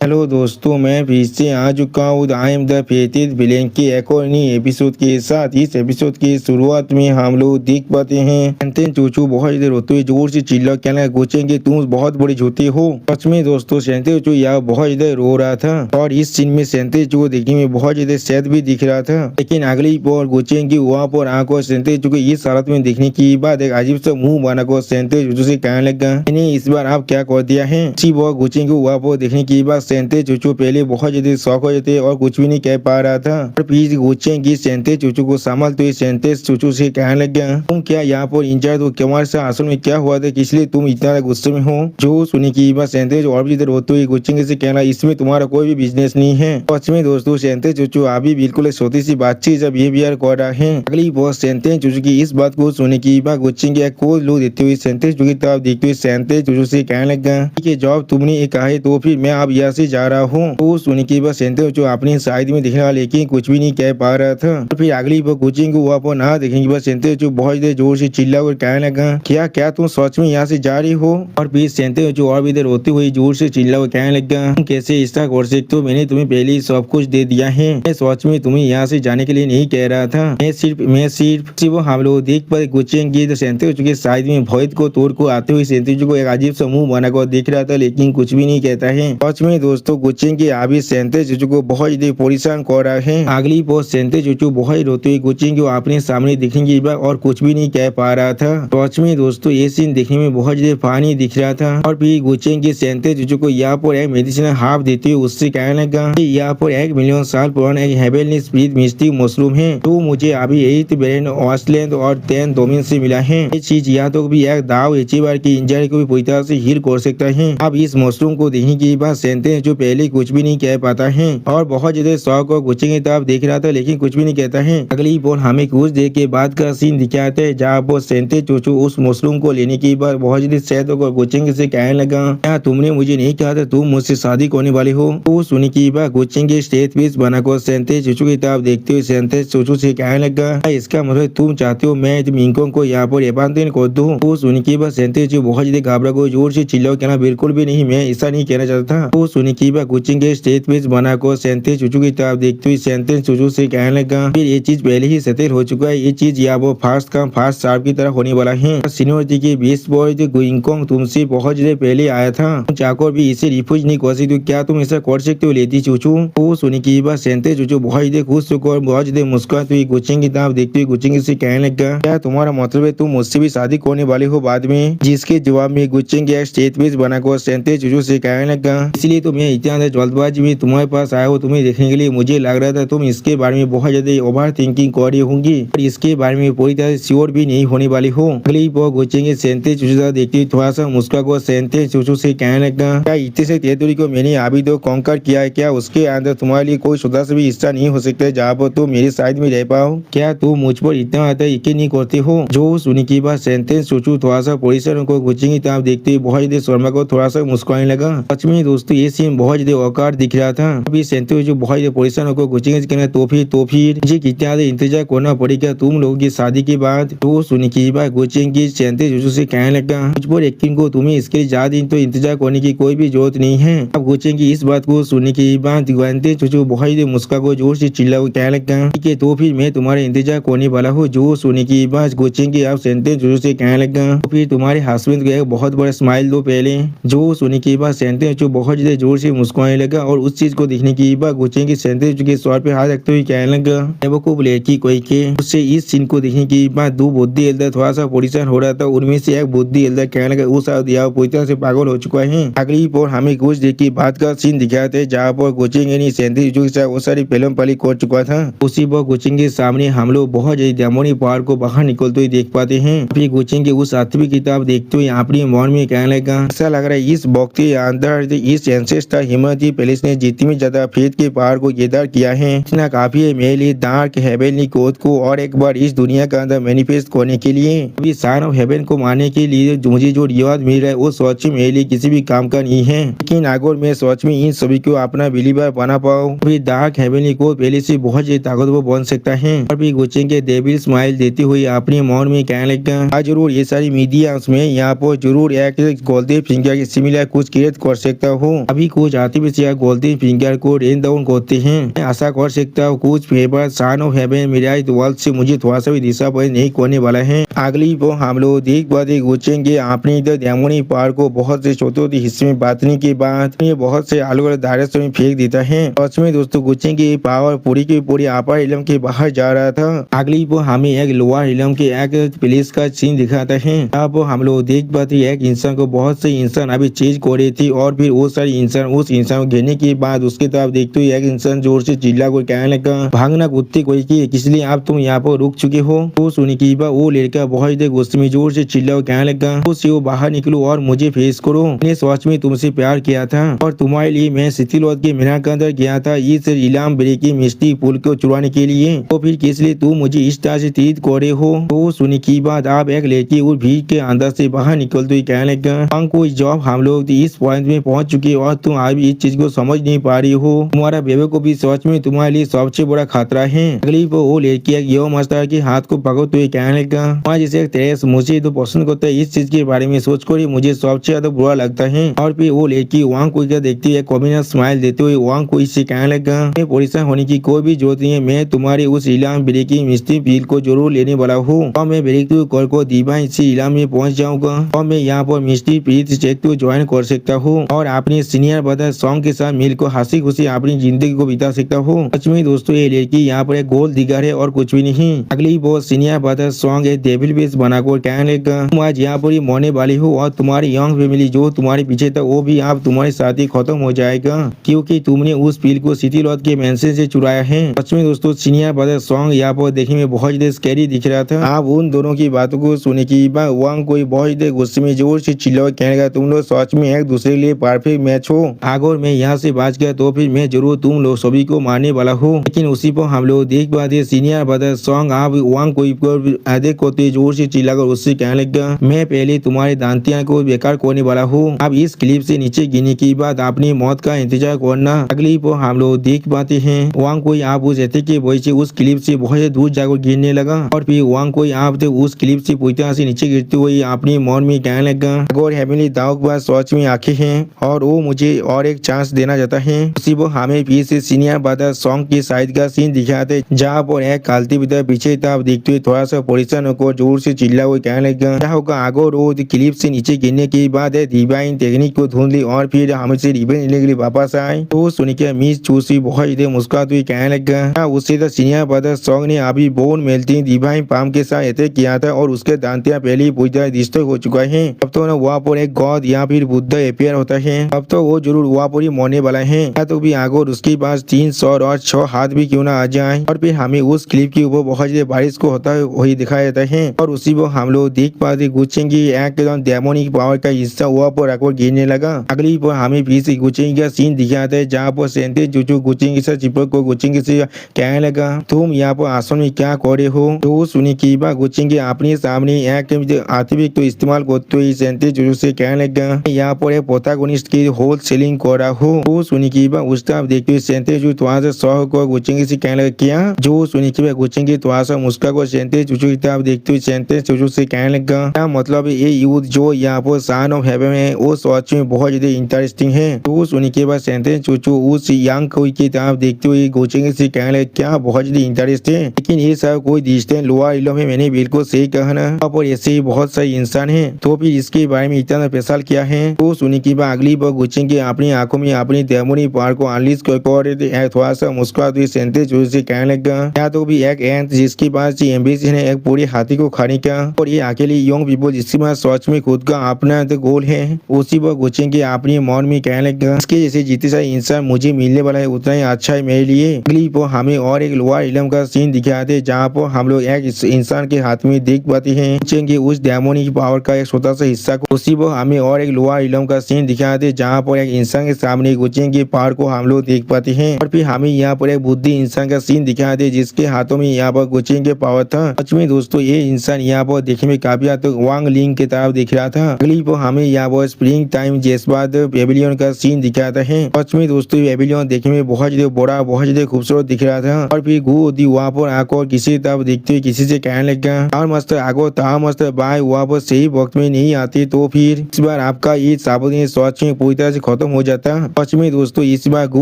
Hello दोस्तों, मैं फिर से आ चुका हूँ आई एम द फेथिस विलेन के एक और नई एपिसोड के साथ। इस एपिसोड की शुरुआत में हम लोग देख पाते हैं सेंतेन चूचू बहुत देर रोते हुए जोर से चिल्ला कहना गोचेंगे तुम बहुत बड़े झूठे हो। सच में दोस्तों सेंतेन चूचू यहाँ बहुत ज्यादा रो रहा था और इस सीन में सेंतेन चूचू को देखने में बहुत ज्यादा सैड भी दिख रहा था। लेकिन अगली पर गोचेंगे वहाँ पर आंखों सेंतेन चूचू को इस हालत में देखने की बाद एक अजीब सा मुंह बनाकर सेंतेन चूचू से कहने लगा मैंने इस बार आप क्या कर दिया है। इसी वह गोचेंगे वहाँ पर देखने की बाद सेंतेन चूचू पहले बहुत ज्यादा शौक हो जाते और कुछ भी नहीं कह पा रहा था। और फिर गोचेंगे सेंतेन चूचू को संभालते हुए सेंतेन चूचू से कहने लग गया तुम क्या यहाँ पर इंचार्ज हो, तुम्हारे साथ असल में क्या हुआ था, इसलिए तुम इतना गुस्से में हो। जो सुनी की बात सेंतेन और भी इधर रोते हुए गोचेंगे से कहना इसमें तुम्हारा कोई भी बिजनेस नहीं है। सच में दोस्तों सेंतेन चूचू अभी बिल्कुल छोटी सी बातचीत जब बिहेवियर कर रहा है। अगली बॉस सेंतेन चूचू की इस बात को सुनने की बात गोचेंगे को लो देते हुए सेंतेन चूचू की तरफ देखते हुए सेंतेन चूचू से कहने लगा ठीक है जॉब तुमने ये कहा है तो फिर मैं अब यहाँ से जा रहा हूँ। तो सुनी की बात सेंतेन चूचू अपनी साइड में दिखने वाला लेकिन कुछ भी नहीं कह पा रहा था। और फिर अगली बार गोचेंगे वहाँ पर ना देखेंगे बस सेंतेन चूचू बहुत देर जोर से चिल्ला कर कहने लगा क्या क्या तुम सच में यहाँ से जा रही हो। और फिर सेंतेन चूचू और भी देर रोते हुए जोर से चिल्ला कर कहने लगा तुम कैसे ऐसा कर सकते हो, मैंने तुम्हें पहले ही सब कुछ दे दिया है। मैं सच में तुम्हें यहाँ से जाने के लिए नहीं कह रहा था, मैं सिर्फ हम लोग देख पर गोचेंगे तो सेंतेन चूचू के साइड में भोत को तोड़ को आते हुए सेंतेन चूचू को एक अजीब सा मुंह बनाकर देख रहा था लेकिन कुछ भी नहीं कहता है। सच में दोस्तों गोचेंगे अभी सेंतेन चूचू को बहुत ज्यादा परेशान कर रहा है। अगली पोस्ट सेंतेन चूचू बहुत रोते हुए गोचेंगे को अपने सामने दिखेंगे और कुछ भी नहीं कह पा रहा था। सच में दोस्तों ये सीन देखने में बहुत ज्यादा फानी दिख रहा था। और फिर गोचेंगे सेंतेन चूचू को यहाँ पर एक मेडिसिन हाफ देते हुए उससे कहने लगा यहाँ पर 1 मिलियन साल पुराना एक हेवनली स्पिरिट मिस्टिक मशरूम है तो मुझे अभी 8 ब्रेन ऑस्ट्रेलियन और 10 डोमेन से मिला है। ये चीज यहाँ तो भी एक दाव एचीबार की इंजरी को भी पूरी तरह से हील कर सकता है। अब इस मशरूम को देखने के बाद सेंतेन जो पहले कुछ भी नहीं कह पाता है और बहुत ज्यादा शौक और गोचेंगे तरफ देख रहा था लेकिन कुछ भी नहीं कहता है। अगली बोल हमें कुछ देर के बाद का सीन दिखाते है जहाँ वो सेंतेन चूचू उस मशरूम को लेने के बाद बहुत ज्यादा सैड होकर गोचेंगे से कहने लगा क्या तुमने मुझे नहीं कहा था तुम मुझसे शादी करने वाले हो। तो सुनी की बात गोचेंगे स्टेज पीस बनाकर सेंतेन चूचू की तरफ देखते हुए सेंतेन चूचू से कहने लगा इसका मतलब तुम चाहते हो मैं मिंकों को यहाँ पर एबांडन कर दूं। तो सुनी की बात सेंतेन चूचू बहुत ज्यादा घबरा को जोर से चिल्लाओ कहना बिल्कुल भी नहीं, मैं ऐसा नहीं कहना चाहता था। तो सुनी की बात गोचेंगे स्टेज पीस बनाकर सेंतेन चूचू की तरफ देखते हुए सेंतेन चूचू से कहने लगा फिर ये चीज पहले ही सेटल हो चुका है, ये चीज यहाँ वो फास्ट काम फास्ट सार्प की तरह होने वाला है। सीनियरिटी के 20 बॉय गुइंगकोंग तुमसे बहुत ज्यादा पहले आया था, चाकर भी इसे रिफ्यूज नहीं कर सकते, क्या तुम ऐसा कर सकते हो लेती चूचू। तो सुनी की बात सेंतेन चूचू बहुत ज्यादा खुश होकर बहुत ज्यादा मुस्कुराते हुए गोचेंगे की तरफ देखते हुए गोचेंगे से कहने लगा क्या तुम्हारा मतलब है तुम मुझसे भी शादी करने वाले हो बाद में। जिसके जवाब में गोचेंगे स्टेज पीस बनाकर सेंतेन चूचू से कहने लगा इसलिए तो मैं इतना जल्दबाजी में तुम्हारे पास आया हूँ तुम्हें देखने के लिए। मुझे लग रहा था तुम इसके बारे में बहुत ज्यादा ओवर थिंकिंग कर रही होंगी और इसके बारे में पूरी तरह श्योर भी नहीं होने वाली हो। अगली वो गोचेंगे सेंतेन चूचू देखते हुए थोड़ा सा मुस्कुरा को सेंतेन चूचू से कहने लगा क्या इतने से टेरिटरी को मैंने अभी तो कॉन्कर किया है, क्या उसके अंदर तुम्हारे लिए कोई शुदा से भी हिस्सा नहीं हो सकता जहाँ पर तुम मेरे साइड में रह पाओ, क्या तुम मुझ पर इतना आता यकीन नहीं करते हो। जो सुनी की बात सेंतेन चूचू थोड़ा सा परेशान को गोचेंगे तरफ देखते हुए बहुत ज्यादा शर्मा को थोड़ा सा मुस्कुराने लगा। सच में दोस्तों ये सीन बहुत ज्यादा औकार दिख रहा था। अभी सेंतेन चूचू बहुत ज्यादा परेशान होकर गोचेंगे कहना तो फिर मुझे कितना ज्यादा इंतजार करना पड़ेगा तुम लोगों की शादी के बाद। तो सुनी की बात गोचेंगे सेंतेन चूचू से कहने लगा मुझ पर यकीन को तुम्हें इसके लिए ज्यादा दिन तो इंतजार करने की कोई भी जरूरत नहीं है। अब गोचेंगे इस बात को सुनने के बाद सेंतेन चूचू बहुत ज्यादा मुस्कुरा को जोर से चिल्ला को कहने लगा ठीक है तो फिर मैं तुम्हारा इंतजार करने वाला हूँ। जो सुनी की बात गोचेंगे आप सेंतेन चूचू से कहने लगा तो फिर तुम्हारे हस्बैंड को एक बहुत बड़ा स्माइल दो पहले। जो सुनी की बात सेंतेन चूचू बहुत ज्यादा जोर से मुस्कुराने लगा और उस चीज को देखने की बात गोचेंगे सेंतेन चूचू के सर पे हाथ रखते हुए कहने लगा बेवकूफ लड़की कोई के। उससे इस सीन को देखने की बात दो बुद्धि एल्डर थोड़ा सा परेशान हो रहा था, उनमें से एक बुद्धि एल्डर कहने लगा वो शायद यहाँ पूरी तरह से पागल हो चुका है। अगली पर हमें कुछ देर की बात का सीन दिखाते हैं जहाँ पर गोचेंगे नहीं सेंतेन चूचू के साथ वो सारी फिल्म पली कर चुका था। उसी पर गोचेंगे सामने हम लोग बहुत ज्यादा जामुनी पहाड़ को बाहर निकलते हुए देख पाते हैं। फिर गोचेंगे उस आठवीं किताब देखते हुए अपने मन में कहने लगा ऐसा लग रहा है इस वक्त के अंदर इस एंसेस्टर हिमती पैलेस ने जितनी ज्यादा फेथ के पहाड़ को गेदार किया है इतना काफी है मेरे लिए डार्क हेवनली कोड को और एक बार इस दुनिया के अंदर मैनिफेस्ट करने के लिए। अभी सन ऑफ हेवन को मारने के लिए मुझे जो रिवाज मिल रहा है वो सच में मेरे लिए किसी भी काम का नहीं है, लेकिन अगर मैं सच में इन सभी को अपना बिलीवर बना पाऊँ अभी डार्क हेवनली कोड पहले से बहुत ज्यादा ताकतवर बन सकता है। और भी गोचेंगे डेविल स्माइल देते हुए अपने मन में कहने लगा जरूर ये सारी मीडिया में यहाँ पर जरूर एक गोल्डन फिंगर के सिमिलर कुछ क्रिएट कर सकता हूँ। अभी कुछ आर्टिफिशियल गोल्डन फिंगर को रेन डाउन करते हैं। मैं आशा कर सकता हूँ कुछ फेवर सन ऑफ हेवन मेरा वर्ल्ड से मुझे थोड़ा सा भी डिसअपॉइंट नहीं करने वाला है। अगली वो हम लोग देख बातें गुचेंगे अपनी द डेमोनी पार को बहुत से छोटे छोटे हिस्से में बांटने के बाद ये बहुत से अलग अलग दायरे में फेंक देता है। सच में दोस्तों गुचेंगे पावर पूरी की पूरी अपर इलम के बाहर जा रहा था। अगली वो हमें एक लोअर इलम के एक प्लेस का सीन दिखाता है। अब हम लोग देख पाते एक इंसान को बहुत से इंसान अभी चेंज कर रही थी और फिर वो सारे इंसान उस इंसान को घेरने के बाद उसके तरफ देखते हुए एक इंसान जोर से चिल्ला को कहने लगा भागना कुत्ते कोई की इसलिए आप तुम यहाँ पर रुक चुके हो। तो सुनी की बात वो लड़का बहुत देर गुस्से में जोर से चिल्ला को कहने लगा वो बाहर निकलो और मुझे फेस करो। मैंने सच में तुमसे प्यार किया था और तुम्हारे लिए मैं सितिलोत के मीनार के अंदर गया था इस इलाम ब्रेकी मिस्टी पुल को चुराने के लिए। तो फिर किस लिए तुम मुझे इस तरह से ट्रीट करे हो। तो सुनी की बात आप एक लड़की उस भीड़ के अंदर से बाहर निकलते हुए कहने लगा कोई जॉब हम लोग इस पॉइंट में पहुंच चुके और तुम अभी इस चीज को समझ नहीं पा रही हो। तुम्हारा बेबे को भी सच में तुम्हारे लिए सबसे बड़ा खतरा है। अगली वो लड़की एक यो मास्टर के हाथ को पकड़ते हुए कहने लगा जैसे तेरे मुझे तो पसंद करता है इस चीज के बारे में सोच कर मुझे सबसे ज्यादा बुरा लगता है। और फिर वो लड़की वांग कोई का देखती है कॉम्बिनेशन स्माइल देते हुए वांग कोई से कहने लगा परेशान होने की कोई भी जरूरत नहीं है। मैं तुम्हारे उस इलाम ब्रेकिंग मिस्ट्री फील को जरूर लेने वाला हूँ और मैं ब्रेक कर को दीवा इसी इलाम में पहुंच जाऊंगा और मैं यहाँ पर मिस्ट्री फील चेक तो ज्वाइन कर सकता हूँ और अपने सीनियर ब्रदर सॉन्ग के साथ मिलकर हंसी खुशी अपनी जिंदगी को बिता सकता हूँ। सच में दोस्तों ये लड़की यहाँ पर एक गोल्ड दिगर है और कुछ भी नहीं। अगली वो सीनियर ब्रदर सॉन्ग एक डेविल बेस बनाकर कहने लगा तुम आज यहाँ पर ही मरने वाली हो और तुम्हारी यंग फैमिली जो तुम्हारे पीछे था वो भी आप तुम्हारे साथ ही खत्म हो जाएगा क्योंकि तुमने उस पील को सिटी लॉट के मेंशन से चुराया है। सच में दोस्तों सीनियर ब्रदर सॉन्ग यहाँ पर देखने में बहुत ज्यादा स्कैरी दिख रहा था। आप उन दोनों की बातों को सुने की बाद वांग कोई बहुत ज्यादा गुस्से में जोर से चिल्ला कहने लगा तुम लोग सच में एक दूसरे के लिए परफेक्ट मैच हो। अगर मैं यहाँ से बच गया तो फिर मैं जरूर तुम लोग सभी को मारने वाला हूँ। लेकिन उसी पर हम लोग देख पाते सीनियर ब्रदर सॉन्ग आप वांग कोई को जोर से चिल्लाकर उससे कहने लगा मैं पहले तुम्हारे दांतियां को बेकार करने वाला हूँ। अब इस क्लिप से नीचे गिरने की बाद अपनी मौत का इंतजार करना। अगली पर हम लोग देख पाते हैं वांग कोई आप उस के वजह से उस क्लिप से बहुत दूर जाकर गिरने लगा और फिर वांग कोई आप उस क्लिप से पूरी तरह से नीचे गिरते हुए अपनी मन में कहने लगा अगर हेवनली दाव के बाद सोच में आंखें हैं और वो मुझे और एक चांस देना चाहता है। उसी पर हमें फिर से सीनियर ब्रदर सॉन्ग की साइड का सीन दिखाते जहाँ पर एक कालती बिता पीछे तरफ देखते हुए थोड़ा सा परेशान होकर जोर से चिल्ला हुए कहने लगा क्या होगा अगर वो क्लिप से नीचे गिरने के बाद डिवाइन टेक्निक को ढूंढ ली और फिर हमसे रिबन लेने के लिए वापस आए। तो सुन के मिस चूसी बहुत इधर मुस्कुराते हुए कहने लगा उससे तो सीनियर ब्रदर सॉन्ग ने अभी बोन मेल्टिंग डिवाइन पाम के साथ अटैक किया था और उसके दांतियां पहले ही पूरी तरह डिस्ट्रॉय हो चुका है। अब तो ना वहाँ पर एक गॉड या फिर बुद्ध अपियर होता है। अब तो वो जरूर वहाँ पर ही मरने वाला है या तो भी अगर उसके पास 3 सौ और 6 हाथ भी क्यों ना आ जाए। और फिर हमें उस क्लिप के ऊपर बहुत ज्यादा बारिश को होता है वही दिखाया जाता है और उसी पर हम लोग देख पाते गुचेंगी एकदम डेमोनिक पावर का हिस्सा वहाँ पर आकर गिरने लगा। अगली पर हमें फिर से गुचेंगी का सीन दिखाता है जहाँ पर सेंटे जो गुचेंगी से चिपक को गुचेंगी से कहने लगा तुम यहाँ पर आसन में क्या कर रहे हो। तो सुनी की बात गुचेंगी अपने सामने एक आर्टिफिक तो इस्तेमाल करते हुए सेंटे जो से कहने लगा यहाँ पर एक प्रोटैगनिस्ट की होल सेलिंग कर रहा हो। तो सुनी की बात उस तरफ देखते हुए सेंटे जो थोड़ा सा सौ को गुचेंगी से कहने लगा क्या जो सुनी की बात गुचेंगी थोड़ा सा मुस्का को सेंटे चुचू की तरफ देखते हुए सेंटे चुचू से कहने लगा क्या मतलब ये यूथ जो यहाँ पर सन ऑफ हेवन है वो सच में बहुत ज्यादा इंटरेस्टिंग है। तो सुनी के बाद सेंटे चुचू उस यंग कोई की तरफ देखते हुए गुचेंगी से कहने लगा क्या बहुत ज्यादा इंटरेस्ट है लेकिन ये सब कोई डिस्टेंस लोअर इलम है। मैंने बिल्कुल सही कहा ना और ऐसे ही बहुत सारे इंसान है तो फिर इसके बारे में इतना स्पेशल क्या है। तो सुनी की बात अगली बार गुचेंगी अपनी आंखों में अपनी डेमोनी पावर को अनलीज कर थोड़ा सा मुस्कुराते हुए सेंटे चुचू से कहने लगा या तो भी एक एंट जिसके पास एम्बिशन है एक पूरी हाथी को खाने का और ये अकेले यंग पीपल जिसके पास सच में खुद का अपना गोल है उसी पर गुचेंगी अपनी मन में कहने लगा इसके जैसे जितने सारे इंसान मुझे मिलने वाला है उतना ही अच्छा है मेरे लिए। अगली पर हमें और एक लोअर इलम का सीन दिखाते जहाँ पर हम लोग एक इंसान के हाथ में देख पाते हैं गुचेंगी उस डेमोनिक पावर का एक छोटा सा हिस्सा को। उसी पर हमें और एक लोअर इलम का सीन दिखाते जहाँ पर एक इंसान के सामने गुचेंगी पावर को हम लोग देख पाते हैं और फिर हमें यहाँ पर एक बुद्धि इंसान का सीन दिखाते जिसके हाथों में यहाँ पर गुचेंगी पावर था। सच में दोस्तों ये इंसान यहाँ पर देखने में काफी हद तक वांग लिंग की तरफ दिख रहा था। अगली पर हमें यहाँ पर स्प्रिंग टाइम जेस्बाद पेविलियन का सीन दिखाता है। सच में दोस्तों पेविलियन देखने में बहुत ज्यादा बड़ा बहुत ज्यादा खूबसूरत दिख रहा था और फिर गुदी वहाँ पर आकर किसी तरफ देखते हुए किसी से कहने लगा और मस्त आगो ता मस्त बाय वहाँ पर सही वक्त में नहीं आती तो फिर इस बार आपका ईद साबुन सच में पूरी तरह से खत्म हो जाता। सच में दोस्तों इस बार गो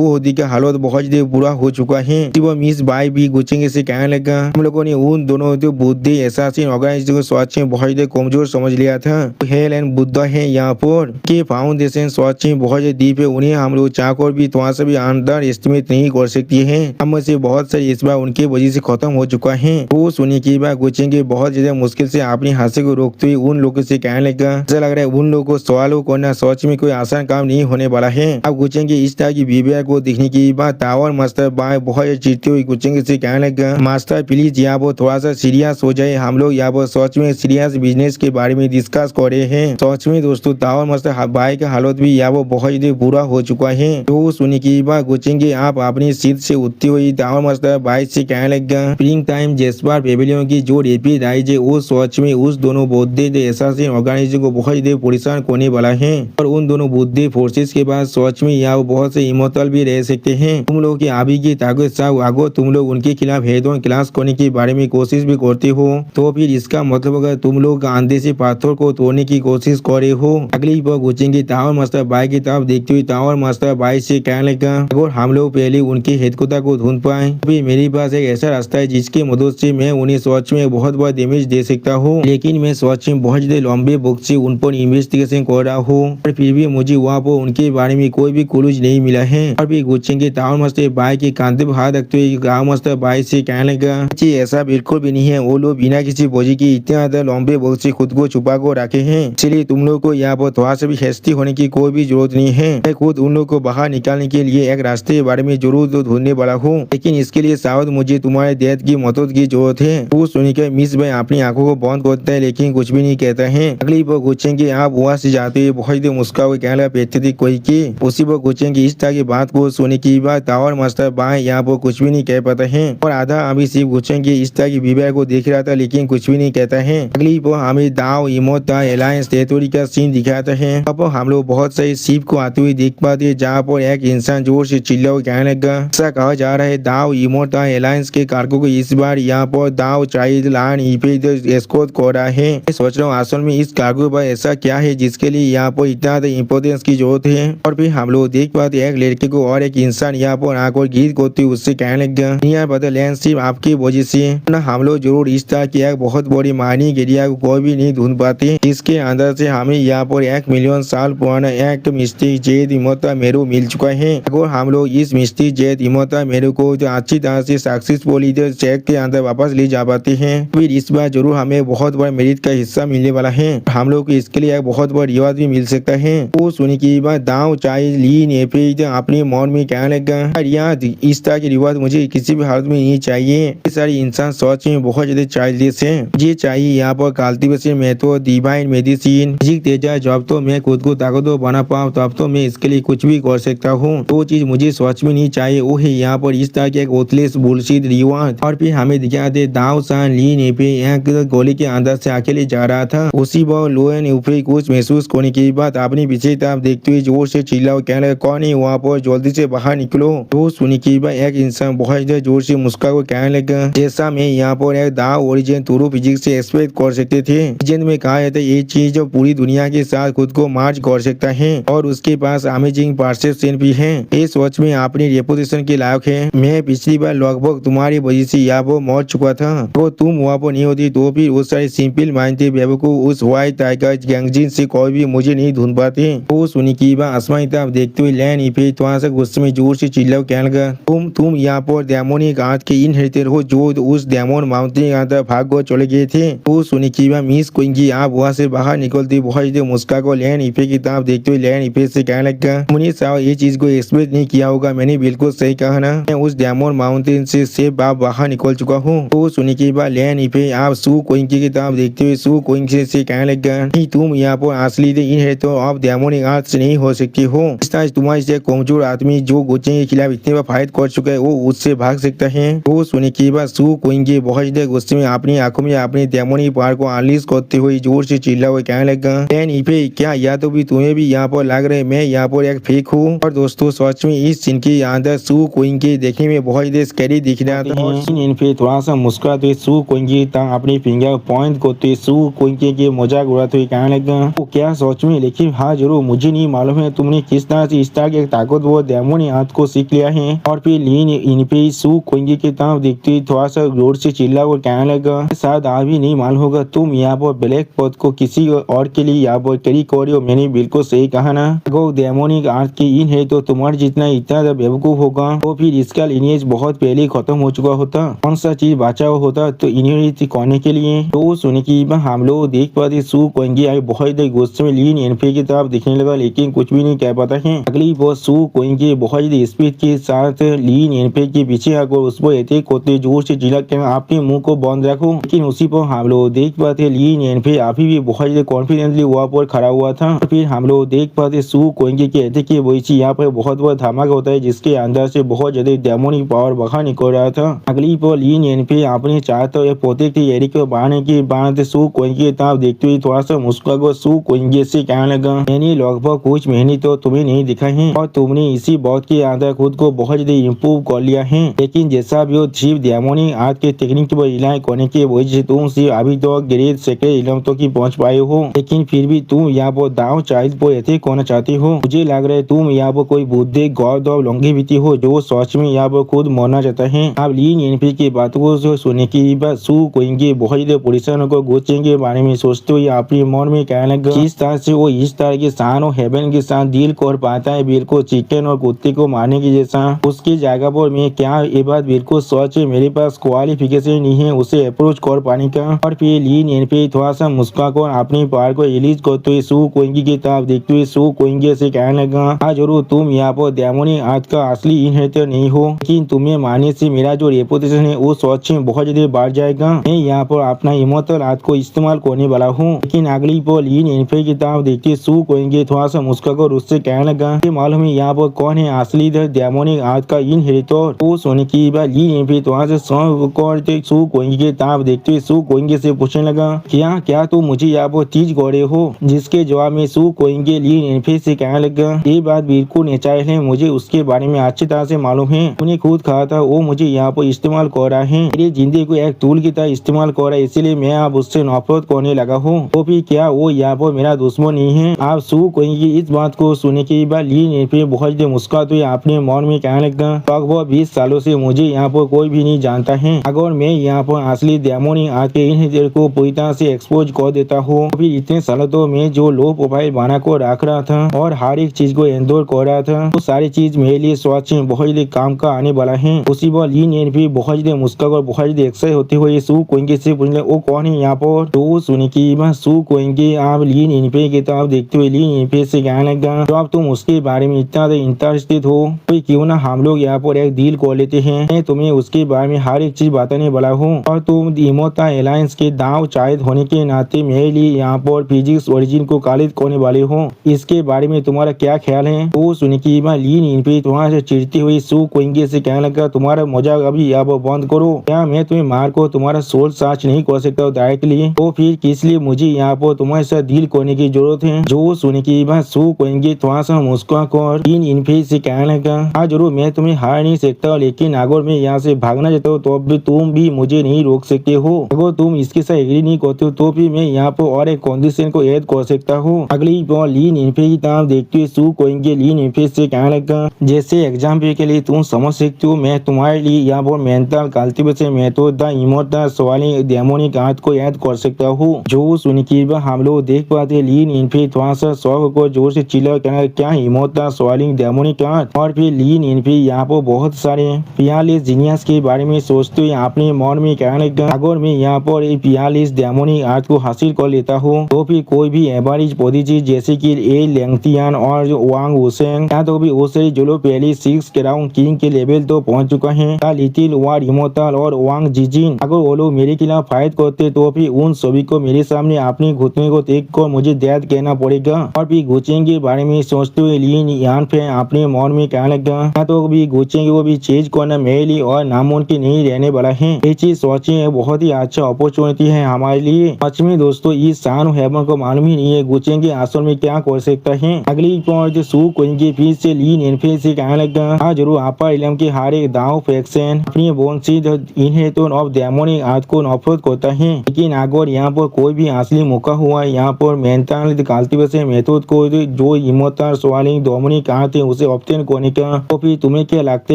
होदी का हालत बहुत ही बुरा हो चुका है। वो मिस बाई भी गुचेंगे से कहने लगा हम लोगों ने उन दोनों जो बुद्धि एसासीन ऑर्गेनाइजेशन को सच में बहुत ही कमजोर समझ लिया था। हेल एंड बुद्धा है यहाँ पर के फाउंडेशन सच में बहुत डीप है, उन्हें हम लोग चाहकर भी थोड़ा सा भी अंडर एस्टिमेट नहीं कर सकती है। हम से बहुत सारे इस बार उनके वजह से खत्म हो चुका है। वो सुनी की बार गुचेंगे बहुत ज्यादा मुश्किल से अपनी हादसे को रोकते हुए उन लोगों से कहने लगा ऐसा लग रहा है उन लोगों को सवालों करना सच में कोई आसान काम नहीं होने वाला है। अब गुचेंगे इस तरह की बिहेवियर को देखने की बात टावर मास्टर बाय बहुत चिढ़ते हुए गुचेंगे से कहने लगा मास्टर प्लीज यहाँ पर थोड़ा सा सीरियस हो जाए, हम लोग यहाँ पर सच में सीरियस बिजनेस के बारे में डिस्कस कर रहे हैं। सच में दोस्तों टावर मास्टर बाय का हालत भी यहाँ पर बहुत ही बुरा हो चुका है। तो सुनी की बात गुचेंगे आप अपनी सीट से उठती हुई टावर मास्टर बाय से कहने लगा स्प्रिंग टाइम जेस्पर पेविलियन की जो रेपी राइज है वो सच में उस दोनों बौद्ध एसासीन ऑर्गेनाइजेशन को बहुत ही परेशान करने वाला है और उन दोनों बुद्धि फोर्सेस के बाद सच में यहाँ बहुत से इमोटल भी रह सकते हैं। तुम लोग की अभी की ताकत साहब आगो तुम लोग उनके खिलाफ हेड ऑन क्लास करने के बारे में कोशिश भी करते हो तो फिर इसका मतलब अगर तुम लोग आंधे से पाथर को तोड़ने की कोशिश कर रहे हो। अगली बार गुचेंगे टावर मास्टर बाई की तरफ देखते हुए टावर मास्टर बाई से कहने लगा अगर हम लोग पहले उनके हेडक्वार्टर को ढूंढ पाए तो मेरे पास एक ऐसा रास्ता है जिसके मदद से मैं उन्हें सच में बहुत बड़ा डैमेज दे सकता हूँ, लेकिन मैं सच में बहुत लंबे वक्त से उन पर इन्वेस्टिगेशन कर रहा हूँ और फिर भी मुझे वहाँ पर उनके बारे में कोई भी क्लूज नहीं मिला है। और फिर गुचेंगे टावर मास्टर बाई के कांधे पर हाथ रखते हुए टावर मास्टर बाई से कहने लगा ऐसा बिल्कुल भी नहीं है, वो लोग बिना किसी वजह की इतने ज्यादा लंबे वक्त से खुद को छुपा कर रखे हैं, इसलिए तुम लोग को यहाँ पर थोड़ा सा भी हैस्ती होने की कोई भी जरूरत नहीं है। मैं खुद उन लोग को बाहर निकालने के लिए एक रास्ते के बारे में जरूर ढूंढने वाला हूँ, लेकिन इसके लिए शायद मुझे तुम्हारे डेथ की मदद की जरूरत है। वो सुनकर मिस भाई अपनी आंखों को बंद करता है लेकिन कुछ भी नहीं कहता है। अगली बार गुचेंगे आप वहाँ से जाते हुए बहुत ही मुस्का हुए कहने लगा थी कोई की उसी पर गुचेंगे इस तरह की बात को सुनने की बात टावर मास्टर बाय यहाँ पर कुछ भी नहीं कह पाता है और आधा अभी सिर्फ गुचेंगे इस तरह की विवाह को देख रहा था लेकिन कुछ भी नहीं कहता है। अगली बार हमें दाव इमोटा एलायंस टेरिटोरी का सीन दिखाता है। अब हम लोग बहुत सारे शिप को आते हुए देख पाते हैं जहाँ पर एक इंसान जोर से चिल्ला हुआ कहने लगा ऐसा कहा जा रहा है दाव इमोटा एलायंस के कार्गो को इस बार यहाँ पर दाव चाइल्ड लाइन एस्कॉर्ट कर रहा है। मैं सोच रहा हूँ असल में इस कार्गो पर ऐसा क्या है जिसके लिए यहाँ पर इतना इम्पोर्टेंस की जरूरत है। और फिर हम लोग देख पाते एक लड़के को और एक इंसान यहाँ पर आकर गीत करते हुए उससे कहने लगा यार पता लैंड सिर्फ आपकी वजह से ना हम लोग जरूर इस तरह की एक बहुत बड़ी माइनिंग एरिया को कोई भी नहीं ढूंढ पाते। इसके अंदर से हमें यहाँ पर 1 मिलियन साल पुराना एक मिस्टिक जेड इमोटा मेरू मिल चुका है। अगर हम लोग इस मिस्टिक जेड इमोटा मेरू को तो अच्छी तरह से सक्सेसफुली चेक के अंदर वापस ले जा पाते हैं फिर इस बार जरूर हमें बहुत बड़ा मेरिट का हिस्सा मिलने वाला है। हम लोग को इसके लिए एक बहुत बड़ा रिवार्ड भी मिल सकता है। वो सुनी की बात दाव चाइल्ड ली ने अपने मन में कहने लगा यार इस तरह की रिवार्ड मुझे किसी भी हालत में नहीं चाहिए। ये सारे इंसान सोच में बहुत ज्यादा चाइल्डिश है। ये चाहिए यहाँ पर cultivation method divine medicine Teja जब तो मैं खुद को ताकतवर बना पाऊँ तब तो मैं इसके लिए कुछ भी कर सकता हूँ। वो चीज मुझे सोच में नहीं चाहिए वो है यहाँ पर इस तरह के एक ओथलेस बुलशिट रिवार्ड। और फिर हमें दिखाते दाव सान ली ने पे एक गोली के अंदर से अकेले जा रहा था। उसी बार लोएन ऊपर कुछ महसूस करने की बात अपनी पीछे तरफ देखते हुए जोर से चिल्ला कहने लगा कौन है वहाँ पर जल्दी से बाहर निकलो। तो सुनी की बात एक इंसान बहुत जोर से मुस्का को कहने लगा जैसा मैं यहाँ पर एक दाव ओरिजिन तुरु फिजिक्स से एक्सपेक्ट कर सकते थे। लीजेंड में कहा जाता है ये चीज जो पूरी दुनिया के साथ खुद को मार्च कर सकता है और उसके पास अमेजिंग परसेप्शन भी है। इस सोच में अपनी रेपुटेशन के लायक है। मैं पिछली बार लगभग तुम्हारी वजह से यहाँ पर मर चुका था तो तुम वहाँ पर नहीं होती तो फिर उस सारे सिंपल माइंड थे बेवकूफ उस व्हाइट टाइगर गैंगजिन से कोई भी मुझे नहीं ढूंढ पाते। वो सुनी की बात आसमानी तरफ देखते हुए लैंड इफे थोड़ा सा गुस्से में जोर से चिल्ला कहने लगा तुम यहाँ पर डेमोनिक आर्ट के इनहेरिटेड हो जो उस डेमोन माउंटेन के अंदर भाग कर चले गए थे। वो सुनी की बात मिस कोइंगी आप वहाँ से बाहर निकलती बहुत मुस्का को लैंड इफे की तरफ देखते हुए लैंड इफे से कहने लगा मुझे साहब ये चीज को एक्सपेक्ट नहीं किया होगा, मैंने बिल्कुल सही कहा ना, मैं उस डेमोन माउंटेन से सेफ बाहर निकल चुका हूँ। वो सुनी की बात लैंड इफे आप सू कोइंगी की तरफ देखते हुए सू कोइंगी से कहने लगा नहीं तुम यहाँ पर असली इनहेरिटेड ऑफ डेमोनिक आर्ट से नहीं हो सकती हो। इस तरह तुम्हारे से कमजोर आदमी जो गुच्चे के खिलाफ इतने बार फाइट कर चुका है वो उससे भाग सकता है। वो सुनी की बात सू कोइंगी बहुत ज्यादा गुस्से में अपनी आंखों में अपनी डेमोनिक पावर को अनलीज करते हुए जोर से चिल्ला हुआ कहने लगा लैंड इफे क्या या तो भी तुम्हें भी यहाँ पर लग रहा है मैं यहाँ पर एक फेक हूँ। और दोस्तों सच में इस सीन के अंदर सू कोइंगी देखने में बहुत ज्यादा स्कैरी दिख रहा था। थोड़ा सा मुस्कुराते सू कोइंगी अपनी फिंगर पॉइंट करते सू कोइंगी के मजाक उड़ाते हुए कहने लगा वो क्या सोच में, लेकिन हाँ जरूर मुझे नहीं मालूम है है तुमने किस तरह से इस तरह के ताकतवर डेमोनी हाथ को सीख लिया है। और फिर लीन इन पे सू कोएंगे की तरफ देखते ही थोड़ा सा जोर से चिल्ला और कहने लगा, शायद आप भी नहीं मालूम होगा तुम यहाँ पर ब्लैक पद को किसी और के लिए यहाँ पर कैरी कर रहे हो। मैंने बिल्कुल सही कहा ना। अगर डेमोनिक आर्ट की इन है तो तुम्हारे जितना इतना बेवकूफ होगा तो फिर इसका लिनियज बहुत पहले खत्म हो चुका होता। कौन सा चीज बचा हुआ होता तो इन्हें करने के लिए। तो सुने की हम लोग देख पाते सू कोएंगे आई बहुत गुस्से में लीन एनफे की तरफ दिखने लगा, लेकिन कुछ भी नहीं कह पाता है। अगली बार सू कोएंगे बहुत स्पीड के साथ लीन एनफे के पीछे आकर उस पर अटैक होते जोर से चिल्ला के अपने मुंह को बंद रखो। लेकिन उसी पर हम लोग देख पाते लीन एनफे अभी भी बहुत कॉन्फिडेंटली वहाँ पर खड़ा हुआ था। फिर हम लोग देख पाते सू कोएंगे के अटैक की वजह से यहाँ पर बहुत बड़ा धमाका होता है, जिसके अंदर से बहुत ज्यादा डेमोनिक पावर बाहर निकल रहा था। अगली पर लीन एनफे अपने चाहते हुए पोते की एरी को बढ़ाने के बाद सू कोएंगे तरफ देखते हुए थोड़ा सा मुस्कुरा कर सू कोएंगे से कहने लगा, मैंने लगभग कुछ महीने तो तुम्हें नहीं दिखा है और तुमने इसी बात के अंदर खुद को बहुत ज्यादा इम्प्रूव कर लिया है। लेकिन जैसा भी हो सिर्फ डेमोनिक आर्ट के टेक्निक पर इलाज करने की वजह से तुम सिर्फ अभी तो ग्रेड सेक्रेट इलम तक ही पहुंच पाए हो। लेकिन फिर भी तुम यहाँ पर दाव चाइल्ड पर ऐसे करना चाहती हो। मुझे लग रहा है तुम यहाँ पर कोई बुद्धि गौर और लॉन्गेविटी हो जो सच में यहाँ पर खुद मरना चाहता है। आप लीन एनपी की बातों को सुनने की बाद सू कोएंगे बहुत ज्यादा परेशान को गोचेंगे के बारे में सोचते हुए अपने मन में कहने लगा, किस तरह से वो इस तरह के शान और हेवन के साथ डील कर पाता है, बिल्कुल चिकन और कुत्ते को मारने की जैसा। उसकी जगह पर मैं क्या ये बात बिल्कुल सच है, मेरे पास क्वालिफिकेशन नहीं है उसे अप्रोच कर पाने का। और फिर लीन एनपी थोड़ा सा मुस्कुरा कर अपनी पावर को रिलीज करते हुए सू कोएंगे की तरफ देखते हुए सू कोएंगे से कहने लगा, हाँ जरूर तुम यहाँ पर डेमोनिक आर्ट का असली इनहेरिटर नहीं हो, लेकिन तुम्हें मारने से मेरा जो रेपुटेशन है वो सच में बहुत ज्यादा बढ़ जाएगा। मैं यहाँ पर अपना इमोर्टल आर्ट को इस्तेमाल करने वाला हूँ। लेकिन अगली पर लीन एनफे की तरफ देखते सू कोएंगे थोड़ा सा मुस्कुराकर उससे कहने लगा, मालूम है यहाँ पर कौन है असली डेमोनिक आर्ट का इनहेरिटर। तो सोने की बात लीन एनफे थोड़ा सा सू कोएंगे की तरफ देखते हुए सू कोएंगे से पूछने लगा, क्या क्या तुम मुझे यहाँ पर चीज कर रहे हो। जिसके जवाब में सू कोएंगे लीन एनफे से कहने लगा, ये बात बिल्कुल नेचुरल है, मुझे उसके बारे में अच्छी तरह से मालूम है। उन्हें खुद कहा था वो मुझे यहाँ पर इस्तेमाल कर रहा है, मेरी जिंदगी को एक टूल की तरह इस्तेमाल कर रहा है, इसलिए मैं अब उससे नफरत करने लगा हूँ। तो भी क्या वो यहाँ पर मेरा दुश्मन नहीं है। आप सू कोएंगे इस बात को सुनने के बाद लीन एनफे बहुत मुस्कुराते हुए अपने मन में कहने लगा, लगभग 20 सालों से मुझे यहाँ पर कोई भी नहीं जानता है। अगर मैं यहाँ पर असली डेमोनिक आर्ट के इनहेरिटर को पूरी तरह से एक्सपोज कर देता हूँ तो फिर इतने सालों तो मैं जो लो प्रोफाइल बना को रख रहा था और हर एक चीज को एंडोर कर रहा था, वो सारी चीज मेरे लिए सच में बहुत ज्यादा काम का आने वाला है। उसी बार लीन एनफे बहुत ज्यादा मुस्कुरा और बहुत ज्यादा एक्साइट होते हुए सू कोएंगे से पूछने वो कौन है यहाँ पर। तो सुने की बात सू कोएंगे आप लीन एनफे की तरफ देखते हुए लीन एनफे से कहने लगा, तो अब तुम उसके बारे में इतना इंटरेस्टेड हो तो क्यों ना हम लोग यहाँ पर एक डील कर लेते हैं। मैं तुम्हें उसके बारे में हर एक चीज बताने वाला हूँ और तुम इमोर्टल एलायंस के दाव चाइल्ड होने के नाते मेरे लिए यहाँ पर फिजिक्स ओरिजिन को खालिद करने वाले हो, इसके बारे में तुम्हारा क्या ख्याल है। तो सुने की बात लीन एनफे तुम्हारे से चिढ़ती हुई सू कोएंगे से कहने लगा, तुम्हारा मजाक अभी यहाँ पर बंद करो। क्या मैं तुम्हें मार को तुम्हारा सोल साच नहीं कर सकता डायरेक्टली, तो फिर किस लिए मुझे यहाँ पर तुम्हारे साथ डील करने की जरूरत है। जो सुने की बात सू कोएंगे थोड़ा सा मुस्कुरा कर लीन एनफे से कहने लगा, हाँ जरूर मैं तुम्हें हार नहीं सकता, लेकिन अगर मैं यहाँ से भागना चाहता हूँ तो अब तुम भी मुझे नहीं रोक सकते हो। अगर तुम इसके साथ एग्री नहीं करते हो तो फिर मैं यहाँ पर और एक कंडीशन को ऐड कर सकता हूँ। अगली बार लीन एनफे की तरफ देखते हुए सू कोएंगे लीन एनफे से कहने लगा, जैसे एग्जाम्पल के लिए तुम समझ सकते हो मैं तुम्हारे लिए यहाँ पर mental cultivation method the immortal soling demonic art को ऐड कर सकता हूँ। जो सुन के बाद हम लोग देख पाते लीन एनफे थोड़ा सा शौक को जोर से चिल्ला कहना, क्या इमोर्टल सोलिंग डेमोनिक आर्ट। और फिर लीन एनफे यहाँ पर बहुत सारे पियालिस जीनियस के बारे में सोचते हुए अपने मन में कहने लगा, अगर मैं यहाँ पर पियालिस डेमोनिक आर्ट को हासिल कर लेता हूँ तो फिर कोई भी एवरेज प्रोडिजी जैसे कि ए लेंगतियान और वांग वुशेंग या तो भी ओसरी जो पहले 6 क्राउन किंग के लेवल तो पहुंच चुका है, लिटिल वार इमोर्टल और वांग जिजिन, अगर वो लोग मेरे खिलाफ फाइट करते तो फिर उन सभी को मेरे सामने अपने घुटने को देख कर मुझे दैट कहना पड़ेगा। और फिर गुचेंग के बारे में सोचते हुए लीन यान पे अपने मन में कहने लगा, या तो भी गुचेंग वो भी चेंज करना मेरे लिए और नामुमकिन नहीं रहने वाला है। ये चीज सोचे बहुत ही अच्छा अपॉर्चुनिटी है हमारे लिए। सच में दोस्तों इस शान हेवन को मालूम ही नहीं है गुचेंग असल में क्या कर सकता है। अगली पॉइंट सू कोएंगे फिर से लीन एनफे से कहने लगा, हाँ जरूर अपर इलम के हर एक दाव फैक्शन अपनी वंशित इनहेरिटर ऑफ डेमोनिक आर्ट को नफरत करता है, लेकिन अगर यहाँ पर कोई भी असली मौका हुआ यहाँ पर मेंटल कल्टीवेशन मेथड को जो वो ईमोता स्वालिंग दोमनी कहा थे उसे ऑप्टेन करने का। तो फिर तुम्हें क्या लगता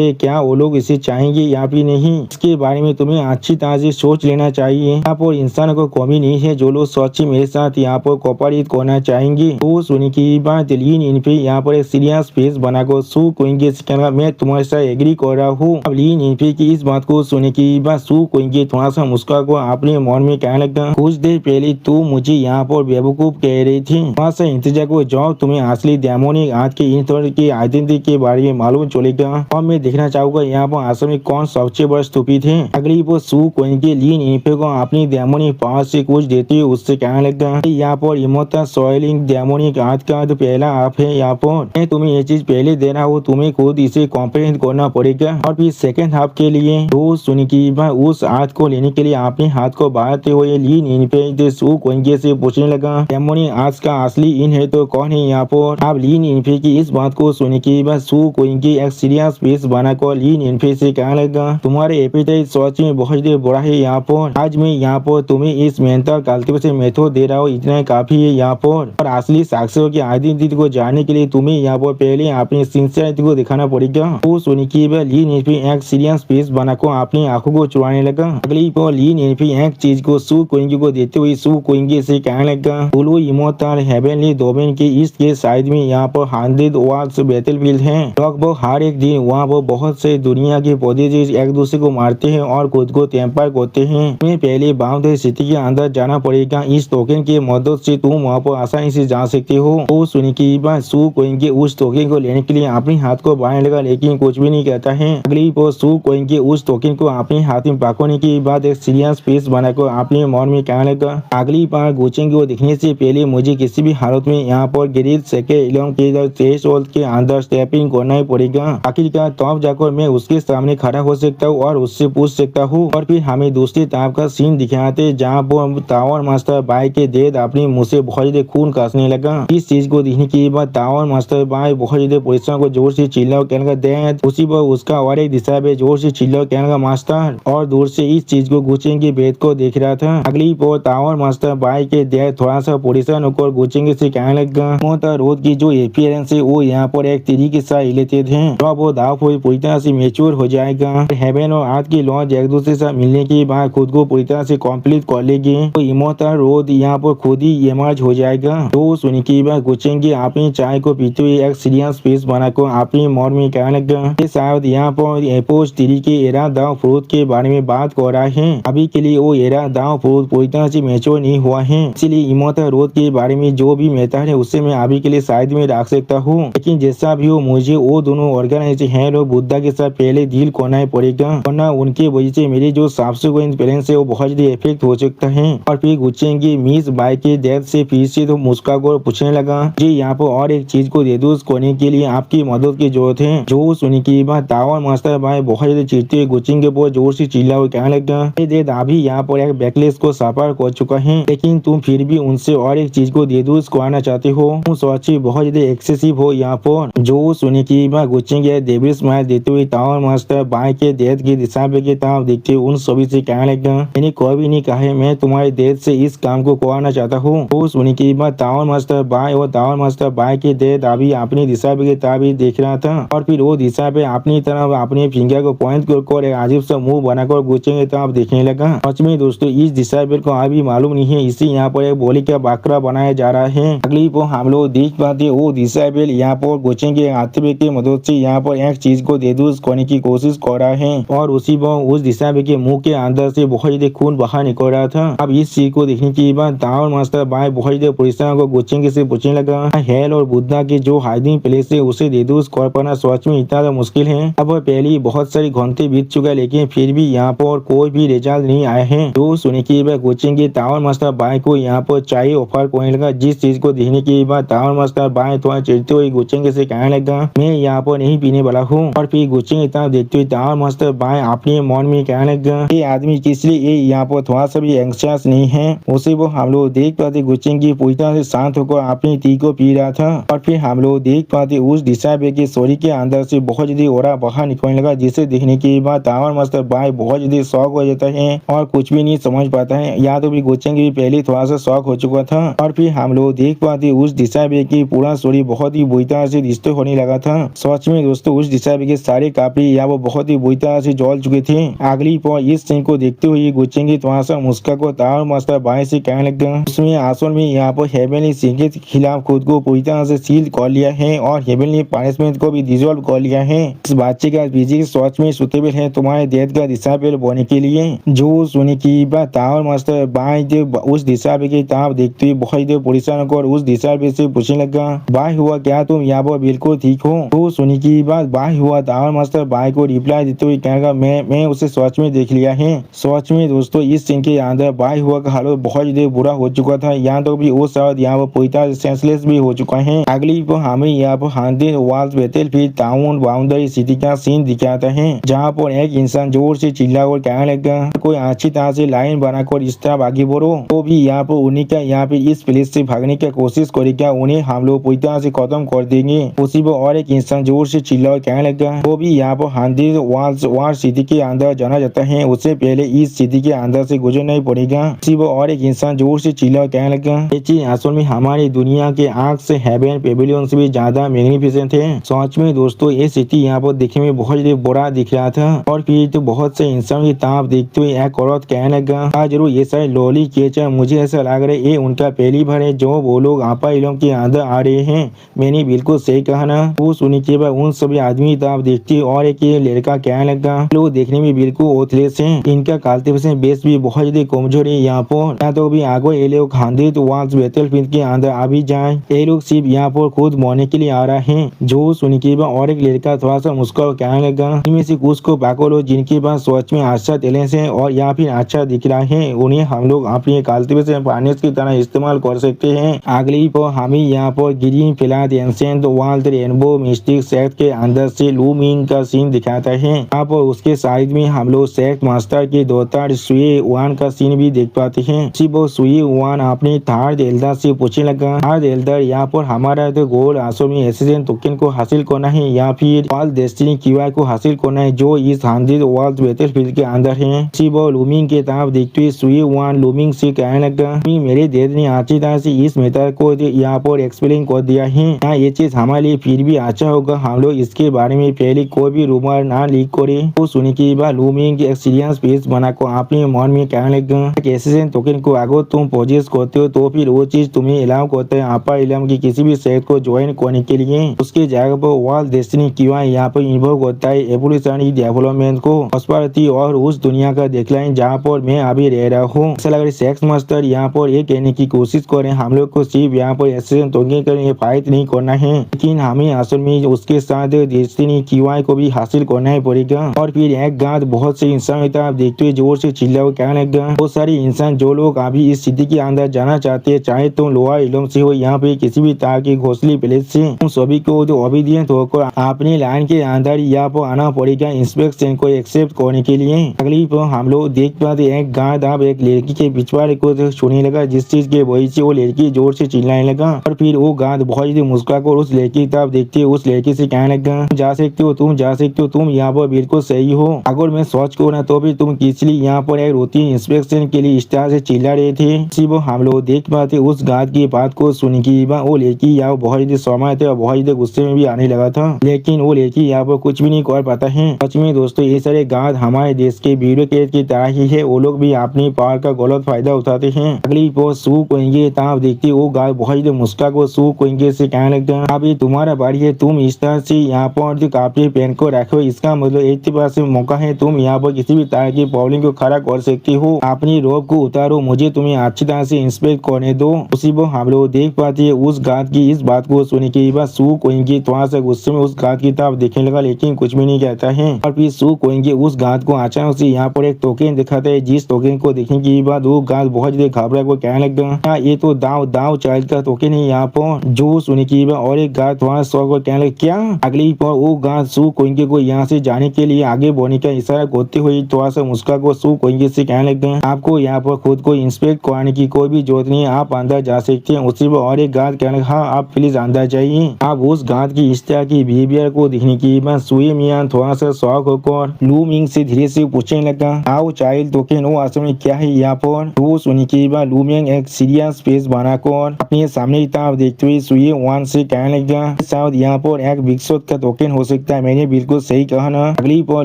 है क्या वो लोग इसे चाहेंगे या फिर नहीं? इसके बारे में तुम्हें अच्छी तरह से सोच लेना चाहिए। यहाँ पर इंसान को कमी नहीं है जो लोग सच्ची मेरे साथ यहाँ पर कोऑपरेट करना चाहेंगे। तो सुनी की बात लीन इन पे यहाँ पर एक सीरियस फेस बनाकर सू कोएंगे मैं तुम्हारे साथ एग्री कर रहा हूँ। अब लीन इन पे की इस बात को सुनने की बाद सू कोएंगे थोड़ा सा मुस्कुरा को अपने मन में कहने लगा, कुछ देर पहले तू मुझे यहाँ पर बेवकूफ कह रही थी, थोड़ा सा इंतजार को जाओ, तुम्हें असली डेमोनिक आज के इन तरह की आइडेंटिटी के बारे में मालूम चलेगा और मैं देखना चाहूंगा यहाँ पर आसम में कौन सबसे बड़ा स्टूपिड है। अगली वो सू कोएंगे लीन इन पे को अपनी डेमोनिक पावर से कुछ देते हुए उससे कहने लगा, यहाँ पर इमोता सॉइलिंग डेमोनिक आज का तो पहला आप है। यहाँ पर मैं तुम्हें ये चीज पहले दे रहा हूँ, तुम्हें खुद इसे कॉम्प्रिहेंड करना पड़ेगा। और फिर सेकंड हाफ के लिए तो सुनी की उस हाथ को लेने के लिए अपने हाथ को बढ़ाते हुए लीन इन पे सू कोएंगे से पूछने लगा, डेमोनिक आज का असली इन है तो कौन है यहाँ पर? आप लीन इन पे की इस बात को सुनने के बाद सू कोएंगे एक सीरियस फेस बनाकर लीन इन पे से कहने लगा, तुम्हारे एपेटाइट सच में बहुत बड़ा है यहाँ पर। आज मैं यहाँ पर तुम्हें इस मेंटल कल्टिवेशन मेथड दे रहा हूँ, इतना काफी है यहाँ पर। और असली साक्षियों की आइडेंटिटी को जानने के लिए तुम्हें यहाँ पर पहले अपनी सिंसियरिटी को दिखाना पड़ेगा। तो सुनी की लीन इन पे एक सीरियस फेस बनाकर अपनी आंखों को चुराने लगा। अगली पर लीन इन पे एक चीज को सू कोएंगे को देते हुए सू कोएंगे से कहने लगा, ब्लू इमोर्टल हेवनली डोमेन के ईस्ट के साइड में यहाँ पर 100 वॉर्स बैटलफील्ड है। लगभग हर एक दिन वहाँ पर बहुत से दुनिया के प्रोडिजीज एक दूसरे को मारते हैं और खुद को टेम्पर करते हैं। तुम्हें पहले बाउंड्री सिटी के अंदर जाना पड़ेगा, इस टोकन की मदद से तुम वहाँ पर आसानी से जा सकते हो। तो सुनी की बात सू कोएंगे उस टोकन को लेने के लिए अपने हाथ को बढ़ाने लगा लेकिन कुछ भी नहीं कहता है। अगली पर सू कोएंगे उस टोकन को अपने हाथ में पकड़ने के बाद एक सीरियस फेस बनाकर अपने मन में कहने लगा, अगली बार गुचेंगे को देखने से पहले मुझे किसी भी हालत में यहाँ पर ग्रिल सेकेंड इलम के थ्रेशोल्ड के अंदर स्टेपिंग करना ही पड़ेगा। आखिरकार तब जाकर मैं उसके सामने खड़ा हो सकता हूँ और उससे पूछ सकता हूँ। और फिर हमें दूसरी तरफ का सीन दिखाते जहाँ पर टावर मास्टर बाई के डेड अपने मुँह से बहुत ज्यादा खून काटने लगा। इस चीज को देखने के बाद टावर मास्टर बाई बहुत ज्यादा परिश्रम को जोर से चिल्ला कहने का डेड, उसी पर उसका और एक दिशा पे जोर से चिल्ला कहने का मास्टर, और दूर से इस चीज को गुचेंगे बेद को देख रहा था। अगली पर टावर मास्टर बाई के डेड थोड़ा सा परेशान होकर गुचेंगे से कहने लगा, मोटा रोड की जो एपियरेंस है वो यहाँ पर एक तिरी के साथ रिलेटेड है। जब वो दाव पूरी तरह से मेच्योर हो जाएगा, हेवन और अर्थ की लॉन्च एक दूसरे से मिलने के बाद खुद को पूरी तरह से कंप्लीट कर लेगी तो इमोर्टल रोड यहाँ पर खुद ही इमर्ज हो जाएगा। तो सुनी की बात गुचेंगे अपनी चाय को पीते हुए एक सीरियस फेस बनाकर अपने मन में कहने लगा, शायद यहाँ पर एपोज तिरी के एरा दाव फ्रूट के बारे में बात कर रहा है। अभी के लिए वो एरा दाव फ्रूट पूरी तरह से मेच्योर नहीं हुआ है, इसलिए इमोर्टल रोड के बारे में जो भी मेहता है उससे मैं अभी के लिए साइड में रख सकता हूँ। लेकिन जैसा भी हो मुझे वो दोनों ऑर्गेनाइजेशन है लोग बुद्धा के साथ पहले डील करना ही पड़ेगा, वरना उनके वजह से मेरी जो सबसिक्वेंट पेरेंट्स है वो बहुत ज्यादा इफेक्ट हो सकता है। और फिर गुचेंगे मिस बाई के डेथ से फिर से तो मुस्कुराकर पूछने लगा, जी यहाँ पर और एक चीज को रिड्यूस करने के लिए आपकी मदद की जरूरत है। जो सुनी की बात टावर मास्टर बाई बहुत ज्यादा चिढ़ते हुए गुचेंगे पर जोर से चिल्ला हुआ कहने लगा, डेड अभी यहाँ पर एक बैकलेस को सफर कर चुका है लेकिन तुम फिर भी उनसे और एक चीज को रिड्यूस कराना चाहते हो, तुम सच्ची बहुत ज्यादा एक्सेसिव हो यहाँ पर। जो सुनी की बात गुचेंगे डेविल स्माइल देते हुए टावर मास्टर बाई के डेथ की दिशा पे की तरफ देखते हुए उन सभी से कहने लगा, मैंने कोई भी नहीं कहा है मैं तुम्हारे डेथ से इस काम को कराना चाहता हूँ। तो सुनी की बात टावर मास्टर बाई और टावर मास्टर बाई के डेथ अभी अपनी दिशा पे की तरफ देख रहा था और फिर वो दिशा पे अपनी तरफ अपने फिंगर को पॉइंट कर एक अजीब सा मुंह बनाकर गुचेंगे तरफ देखने लगा। सच में दोस्तों इस दिशा को अभी मालूम नहीं है, इसी यहाँ पर एक बोली का बाकरा बनाया जा रहा है। अगली पर हम लोग देख पाते वो दिशा यहाँ पर गुचेंगे हाथवे की मदद से यहाँ पर एक चीज को रिड्यूस करने की कोशिश कर रहा है और उसी पर उस दिशा के मुंह के अंदर से बहुत ज्यादा खून बाहर निकल रहा था। अब इस चीज को देखने के बाद टावर मास्टर बाई बहुत ज्यादा परिश्रम को गुचेंगे से पूछने लगा, हेल और बुद्धा के जो हाइडिंग प्लेस है उसे रिड्यूस कर पाना सच में इतना मुश्किल है। अब पहले बहुत सारे घंटे बीत चुका लेकिन फिर भी यहाँ पर कोई भी रिजल्ट नहीं आया है। तो सुनी के बाद गुचेंगे टावर मास्टर बाई को यहाँ पर चाय ऑफर करने लगा, जिस चीज को देखने के बाद टावर मास्टर बाई थोड़ा चिढ़ते हुए गुचेंगे से कहने लगा, मैं यहाँ पर नहीं पीने वाला हूँ। और फिर गुचेंगे इतना देखते हुए टावर मास्टर बाई अपने मन में कहने लगा, ये आदमी किस लिए यहाँ पर थोड़ा सा भी एंग्शियस नहीं है। उसे वो हम लोग देख पाते गुचेंगे पूरी तरह से शांत होकर अपनी टी को पी रहा था और फिर हम लोग देख पाते उस दिशा के सोरी के अंदर से बहुत ज्यादा ओरा बाहर निकलने लगा, जिसे देखने के बाद टावर मास्टर बाई बहुत ज्यादा शौक हो जाता है और कुछ भी नहीं समझ पाता है। या तो भी गुचेंगे भी पहले थोड़ा सा शौक हो चुका था। और फिर हम लोग देख पाते उस दिशा की पूरा स्टोरी बहुत ही बुरी तरह से डिस्टर्ब होने लगा था। सच में दोस्तों उस दिशा के सारे काफी या वो बहुत ही बुरी तरह से जल चुके थे। अगली पर इस सीन को देखते हुए गुच्चे की थोड़ा सा मुस्का को तार मास्टर बाएं से कहने लगा। उसमें आसन में यहाँ पर हेवन ने सिंह के खिलाफ खुद को पूरी तरह से सील कर लिया है और हेवन ने पनिशमेंट को भी डिजोल्व कर लिया है। इस बच्चे का बीजी सच में सुटेबल है तुम्हारे डेथ का डिसाइबल बनने के लिए। जो सुनी की बात तार मास्टर बाएं उस दिशा की तरफ देखते हुए बहुत देर परेशान होकर उस दिशा से पूछने लगा, बाय हुआ क्या तुम यहाँ पर बिल्कुल ठीक हो? तो सुनी की बात बाय हुआ तार मास्टर बाय को रिप्लाई देते हुए कहेगा मैं उसे सच में देख लिया है। सच में दोस्तों इस सीन के अंदर बाय हुआ का हालत बहुत देर बुरा हो चुका था। यहाँ तो भी वो शायद यहाँ पर पूरी तरह सेंसलेस भी हो चुका है। अगली पर हमें यहाँ पर 100 walls battlefield town boundary city का सीन दिखाता है, जहाँ पर एक इंसान जोर से चिल्ला और कहने लगा, कोई अच्छी तरह से लाइन बनाकर इस तरफ आगे बढ़ो। तो भी यहाँ पर उन्हीं का यहाँ पे इस प्लेस से भागने की कोशिश करेगा, उन्हें हम लोग पूरी तरह से खत्म कर देंगे। उसी पर और एक इंसान जोर से चिल्ला और कहने लगा, वो भी यहाँ पर 100 वॉल्स वार सिटी के अंदर जाना जाता है, उससे पहले इस सिटी के अंदर से गुजरना ही पड़ेगा। उसी पर और एक इंसान जोर से चिल्ला और कहने लगा, ये चीज असल में हमारी दुनिया के आंख से हेवन पेविलियन से भी ज्यादा मैग्निफिसेंट है। सच में दोस्तों ये सिटी यहाँ पर देखने में बहुत बड़ा दिख रहा था। और फिर तो बहुत से इंसान की ताप देखते हुए एक औरत कहने लगा, जरूर ये सारे लॉली केचर, मुझे ऐसा लग रहा है ये उनका पहली बार है जो वो लोग आपा इलम के अंदर आ रहे हैं। मैंने बिल्कुल सही कहा ना? वो सुनी के बाद उन सभी आदमी ताप देखते और एक लड़का कहने लगा, लोग देखने में बिल्कुल ओथलेस हैं, इनका कल्टीवेशन बेस भी बहुत ज्यादा कमजोर है। यहाँ पर तो भी आगे ये लोग 100 वॉल्स बैटलफील्ड के अंदर आ भी जाए, ये लोग सिर्फ यहाँ पर खुद मरने के लिए आ रहा है। जो सुनी के बाद और एक लड़का थोड़ा सा मुस्कुरा कहने लगा, इनमें से कुछ को पागल हो जिनके पास सोच में अच्छा टैलेंट है और यहाँ फिर अच्छा दिख रहा है, उन्हें हम लोग अपने कल्टीवेशन फाइनेंस की तरह इस्तेमाल कर सकते हैं। अगली पर हमें यहाँ पर ग्रीन फिलाद ancient world rainbow mystic sect के अंदर से लूमिंग का सीन दिखाता है। यहाँ पर उसके साइड में हम लोग सेक्ट मास्टर के दौतार सुए वान का सीन भी देख पाते हैं। सुए वान अपने थर्ड एल्डर से पूछने लगा, थर्ड एल्डर यहाँ पर हमारा तो गोल आंसर में एसेसिन टोकन को हासिल करना है या फिर वर्ल्ड डेस्टिनी क्यूआई को हासिल करना है जो इस 100 वर्ल्ड बैटलफील्ड के अंदर है। लूमिंग के तरफ देखते हुए सुए वान लूमिंग से कहने लगा, मेरे डेड ने अच्छी तरह से इस मेथड को यहाँ पर एक्सप्लेन कर दिया है। यहाँ ये चीज हमारे लिए फिर भी अच्छा होगा हम लोग इसके बारे में पहले कोई भी रूमर ना लीक करे। तो सुनी के बाद लूमिंग एक्सपीरियंस पेज बनाकर अपने मन में कहने लगा, एसेसिन टोकन को अगर तुम पोजेस करते हो तो फिर वो चीज तुम्हें अलाउ करता है आपा इलम की किसी भी सेट को ज्वाइन करने के लिए। उसके जगह पर वर्ल्ड डेस्टिनी क्यूआई यहाँ पर इन्वॉल्व करता है एवोल्यूशनरी डेवलपमेंट को, प्रॉस्पेरिटी और उस दुनिया का देखलाइन जहाँ पर मैं अभी रह रहा हूँ। ऐसा लग रहा है सेक्स मास्टर यहाँ पर ये कहने की कोशिश करें हम लोग को सिर्फ यहाँ पर एसेसिन टोकन के लिए फाइट नहीं करना है, लेकिन हमें असल में उसके साथ डेस्टिनी क्यूआई को भी हासिल करना ही पड़ेगा। और फिर एक गांध बहुत से इंसान देखते हुए जोर से चिल्ला हुआ कहने लगा, बहुत सारे इंसान जो लोग अभी इस सिटी के अंदर जाना चाहते हैं, चाहे तुम लोअर इलम से हो यहाँ पे किसी भी तरह की घोसली प्लेस से, उन सभी को जो ओबीडियंट होकर अपनी लाइन के अंदर यहाँ पर आना पड़ेगा इंस्पेक्शन को एक्सेप्ट करने के लिए। अगली पर हम लोग देख पाते एक गांध अब एक लड़की के पिछवाड़े को छूने लगा, जिस चीज के वजह से वो लड़की जोर से चिल्लाने लगा। और फिर वो गांध बहुत ही मुस्कुराकर उस लड़की की तरफ देखते उस लड़की से कहने लगा, जा सकते हो तुम जा सकते हो, तुम यहाँ पर बिल्कुल सही हो। अगर मैं सोच को ना तो भी तुम किस लिए यहाँ पर एक रूटीन इंस्पेक्शन के लिए इस तरह से चिल्ला रहे थे। सिर्फ हम लोग देख पाते उस गांध की बात को सुन की वो लड़की यहाँ बहुत ही समय थे और बहुत ही गुस्से में भी आने लगा था, लेकिन वो लड़की यहाँ पर कुछ भी नहीं कर पाता है। सच में दोस्तों ये सारे गांध हमारे देश के ब्यूरोक्रेट की तरह ही है, वो लोग भी अपनी पावर का गलत फायदा उठाते हैं। अगली पोस्ट सू कोएंगे ताप देखते वो गांध बहुत ही मुस्कुरा को सू कोएंगे से कहने लगता, अभी तुम्हारा बारी है, तुम इस तरह से यहाँ पर जो काफी पेन को रखो, इसका मतलब 80% मौका है तुम यहाँ पर किसी भी तरह की प्रॉब्लम को खड़ा कर सकती हो। अपनी रोब को उतारो, मुझे तुम्हें अच्छी तरह से इंस्पेक्ट करने दो। उसी पर हम लोग देख पाते है उस गांध की इस बात को सुनने के बाद सू कोएंगे थोड़ा सा गुस्से में उस गांध की तरफ देखने लगा, लेकिन कुछ भी नहीं कहता है। और फिर सू कोएंगे उस गांध को अचानक से यहाँ पर एक टोकन दिखाता है, जिस टोकन को देखने के बाद वो गांध बहुत ज्यादा घबरा को कहने लगा, ये तो दाव चाइल्ड का टोकन है यहाँ पर। जो सुनने के बाद और एक गांध वहाँ सौ को कहने लगा, क्या? अगली पर वो गांध सू कोएंगे को यहाँ से जाने के लिए आगे बढ़ने का इशारा करते हुए थोड़ा सा मुस्कुरा को सू कोएंगे से कहने लगा, आपको यहाँ पर खुद को इंस्पेक्ट कराने की कोई भी जरूरत नहीं है, आप अंदर जा सकते हैं। उसी पर और एक गांध कहने लगा, हाँ आप प्लीज अंदर जाइए। आप उस गांध की इस तरह की बिहेवियर को देखने के बाद सुए मियां थोड़ा सा शौक होकर लूमिंग से धीरे से पूछने लगा, आओ चाइल्ड टोकन वो असल में क्या है यहाँ पर? वो सुनने के बाद लूमिंग एक सीरियस फेस बनाकर अपने सामने की तरफ देखते हुए सुई वान से कहने लगा शायद यहाँ पर एक बिग शॉट का टोकन हो सकता है। मैंने बिल्कुल सही कहा ना। अगली पर